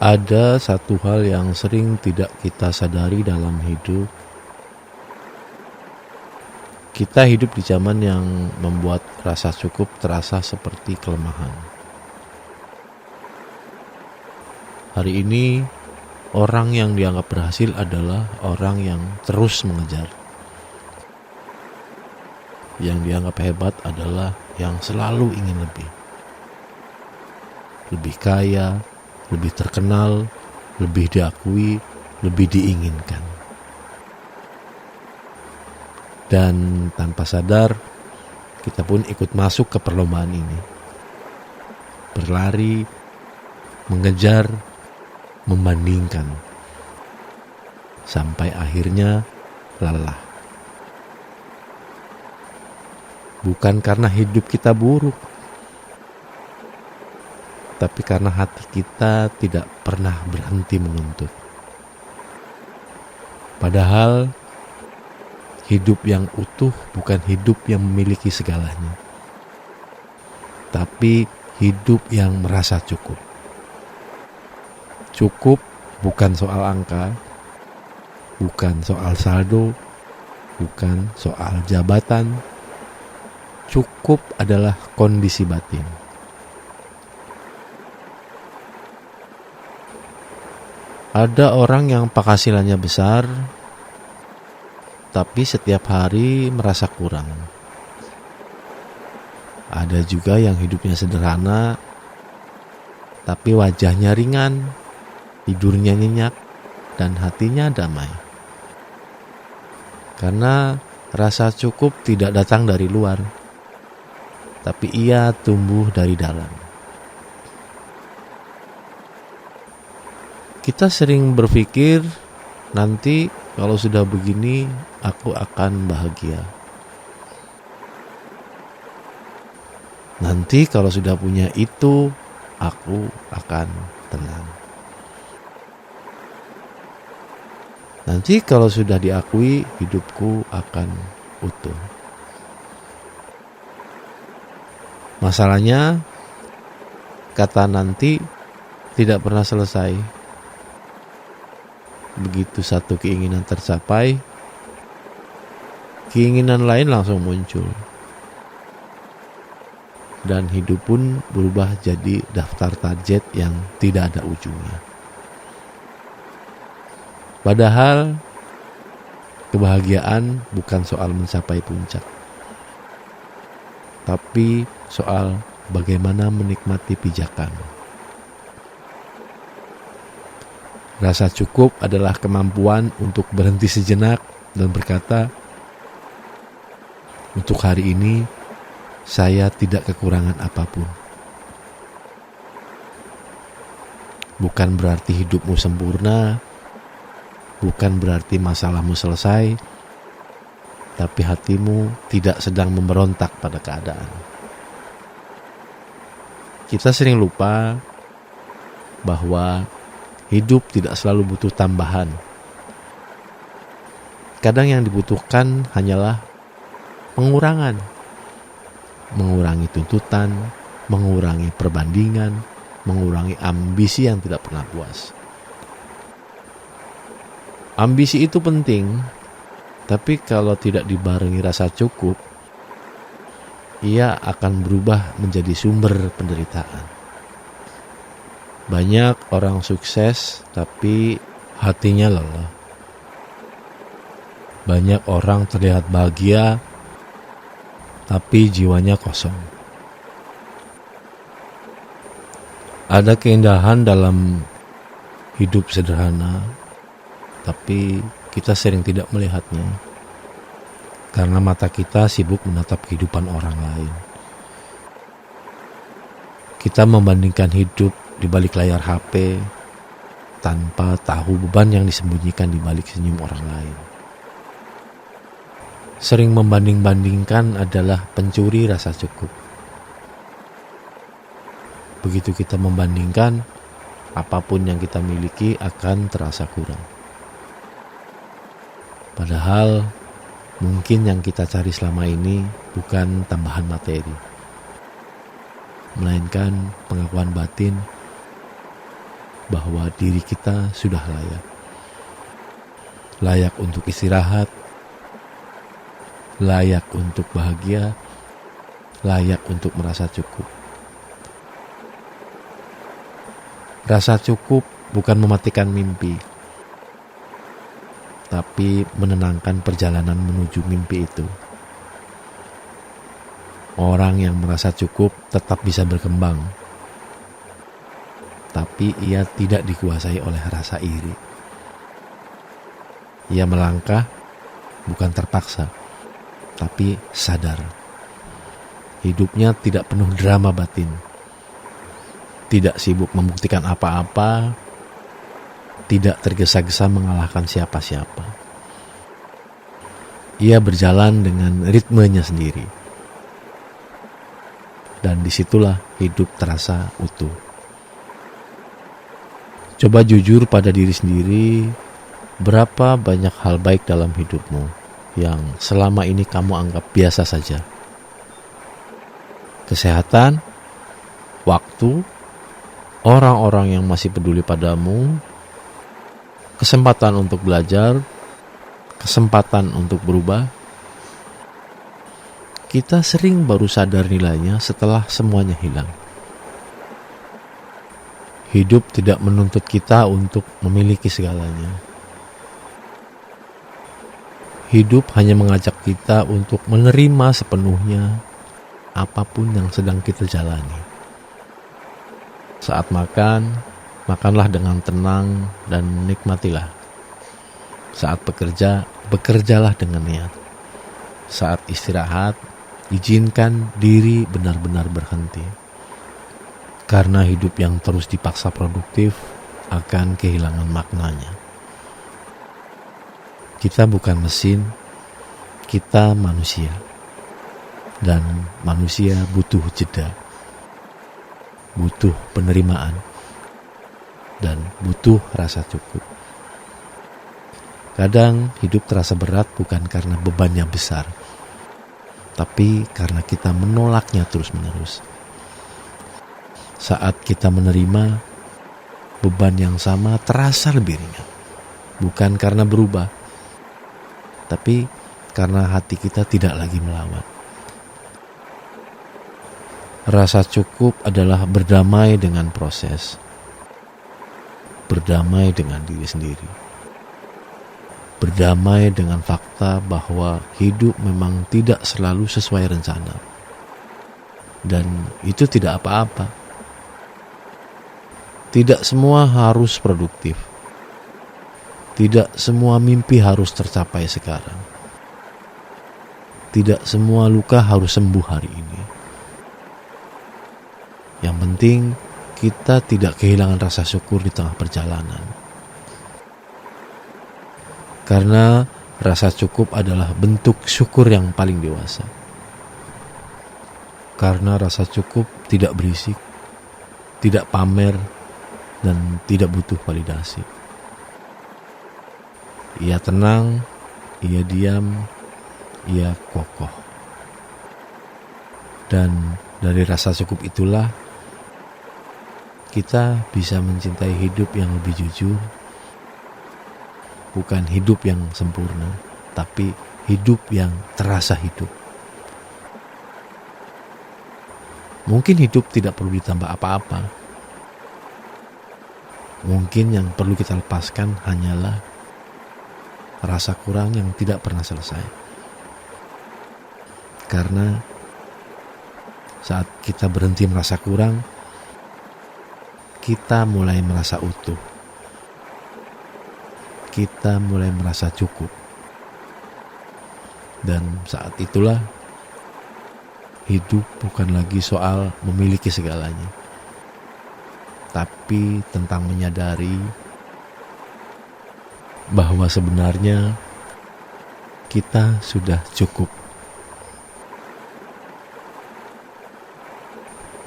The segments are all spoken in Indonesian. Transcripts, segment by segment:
Ada satu hal yang sering tidak kita sadari dalam hidup. Kita hidup di zaman yang membuat rasa cukup terasa seperti kelemahan. Hari ini, orang yang dianggap berhasil adalah orang yang terus mengejar. Yang dianggap hebat adalah yang selalu ingin lebih. Lebih kaya, lebih terkenal, lebih diakui, lebih diinginkan. Dan tanpa sadar, kita pun ikut masuk ke perlombaan ini. Berlari, mengejar, membandingkan. Sampai akhirnya lelah. Bukan karena hidup kita buruk, tapi karena hati kita tidak pernah berhenti menuntut. Padahal hidup yang utuh bukan hidup yang memiliki segalanya, tapi hidup yang merasa cukup. Cukup bukan soal angka, bukan soal saldo, bukan soal jabatan. Cukup adalah kondisi batin. Ada orang yang penghasilannya besar, tapi setiap hari merasa kurang. Ada juga yang hidupnya sederhana, tapi wajahnya ringan, tidurnya nyenyak, dan hatinya damai. Karena rasa cukup tidak datang dari luar, tapi ia tumbuh dari dalam. Kita sering berpikir, nanti kalau sudah begini, aku akan bahagia. Nanti kalau sudah punya itu, aku akan tenang. Nanti kalau sudah diakui, hidupku akan utuh. Masalahnya, kata nanti tidak pernah selesai. Begitu satu keinginan tercapai, keinginan lain langsung muncul. Dan hidup pun berubah jadi daftar target yang tidak ada ujungnya. Padahal kebahagiaan bukan soal mencapai puncak, tapi soal bagaimana menikmati pijakan. Rasa cukup adalah kemampuan untuk berhenti sejenak dan berkata, untuk hari ini saya tidak kekurangan apapun. Bukan berarti hidupmu sempurna, bukan berarti masalahmu selesai, tapi hatimu tidak sedang memberontak pada keadaan. Kita sering lupa bahwa hidup tidak selalu butuh tambahan. Kadang yang dibutuhkan hanyalah pengurangan. Mengurangi tuntutan, mengurangi perbandingan, mengurangi ambisi yang tidak pernah puas. Ambisi itu penting, tapi kalau tidak dibarengi rasa cukup, ia akan berubah menjadi sumber penderitaan. Banyak orang sukses tapi hatinya lelah. Banyak orang terlihat bahagia tapi jiwanya kosong. Ada keindahan dalam hidup sederhana, tapi kita sering tidak melihatnya karena mata kita sibuk menatap kehidupan orang lain. Kita membandingkan hidup di balik layar HP tanpa tahu beban yang disembunyikan di balik senyum orang lain. Sering membanding-bandingkan adalah pencuri rasa cukup. Begitu kita membandingkan, apapun yang kita miliki akan terasa kurang. Padahal mungkin yang kita cari selama ini bukan tambahan materi, melainkan pengakuan batin bahwa diri kita sudah layak. Layak untuk istirahat, layak untuk bahagia, layak untuk merasa cukup. Rasa cukup bukan mematikan mimpi, tapi menenangkan perjalanan menuju mimpi itu. Orang yang merasa cukup tetap bisa berkembang, tapi ia tidak dikuasai oleh rasa iri. Ia melangkah bukan terpaksa, tapi sadar. Hidupnya tidak penuh drama batin, tidak sibuk membuktikan apa-apa, tidak tergesa-gesa mengalahkan siapa-siapa. Ia berjalan dengan ritmenya sendiri, dan disitulah hidup terasa utuh. Coba jujur pada diri sendiri, berapa banyak hal baik dalam hidupmu yang selama ini kamu anggap biasa saja? Kesehatan, waktu, orang-orang yang masih peduli padamu, kesempatan untuk belajar, kesempatan untuk berubah. Kita sering baru sadar nilainya setelah semuanya hilang. Hidup tidak menuntut kita untuk memiliki segalanya. Hidup hanya mengajak kita untuk menerima sepenuhnya apapun yang sedang kita jalani. Saat makan, makanlah dengan tenang dan nikmatilah. Saat bekerja, bekerjalah dengan niat. Saat istirahat, izinkan diri benar-benar berhenti. Karena hidup yang terus dipaksa produktif akan kehilangan maknanya. Kita bukan mesin, kita manusia. Dan manusia butuh jeda, butuh penerimaan, dan butuh rasa cukup. Kadang hidup terasa berat bukan karena bebannya besar, tapi karena kita menolaknya terus-menerus. Saat kita menerima, beban yang sama terasa lebih ringan. Bukan karena berubah, tapi karena hati kita tidak lagi melawan. Rasa cukup adalah berdamai dengan proses, berdamai dengan diri sendiri, berdamai dengan fakta bahwa hidup memang tidak selalu sesuai rencana. Dan itu tidak apa-apa. Tidak semua harus produktif. Tidak semua mimpi harus tercapai sekarang. Tidak semua luka harus sembuh hari ini. Yang penting kita tidak kehilangan rasa syukur di tengah perjalanan. Karena rasa cukup adalah bentuk syukur yang paling dewasa. Karena rasa cukup tidak berisik, tidak pamer, dan tidak butuh validasi. Ia tenang, ia diam, ia kokoh. Dan dari rasa cukup itulah kita bisa mencintai hidup yang lebih jujur. Bukan hidup yang sempurna, tapi hidup yang terasa hidup. Mungkin hidup tidak perlu ditambah apa-apa. Mungkin yang perlu kita lepaskan hanyalah rasa kurang yang tidak pernah selesai. Karena saat kita berhenti merasa kurang, kita mulai merasa utuh. Kita mulai merasa cukup. Dan saat itulah hidup bukan lagi soal memiliki segalanya, tapi tentang menyadari bahwa sebenarnya kita sudah cukup.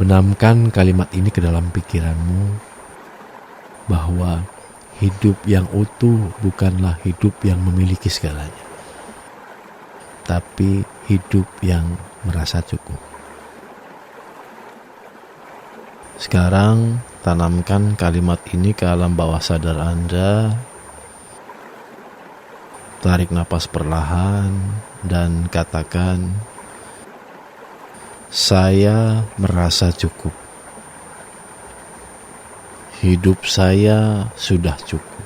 Benamkan kalimat ini ke dalam pikiranmu, bahwa hidup yang utuh bukanlah hidup yang memiliki segalanya, tapi hidup yang merasa cukup. Sekarang Tanamkan kalimat ini ke alam bawah sadar Anda. Tarik napas perlahan dan katakan, saya merasa cukup. Hidup saya sudah cukup.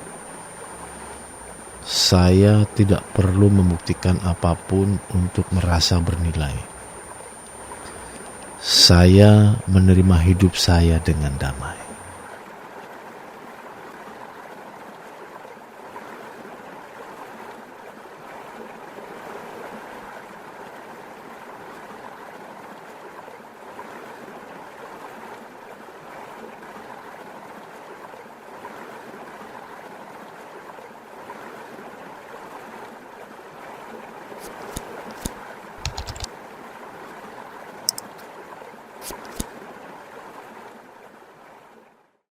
Saya tidak perlu membuktikan apapun untuk merasa bernilai. Saya menerima hidup saya dengan damai.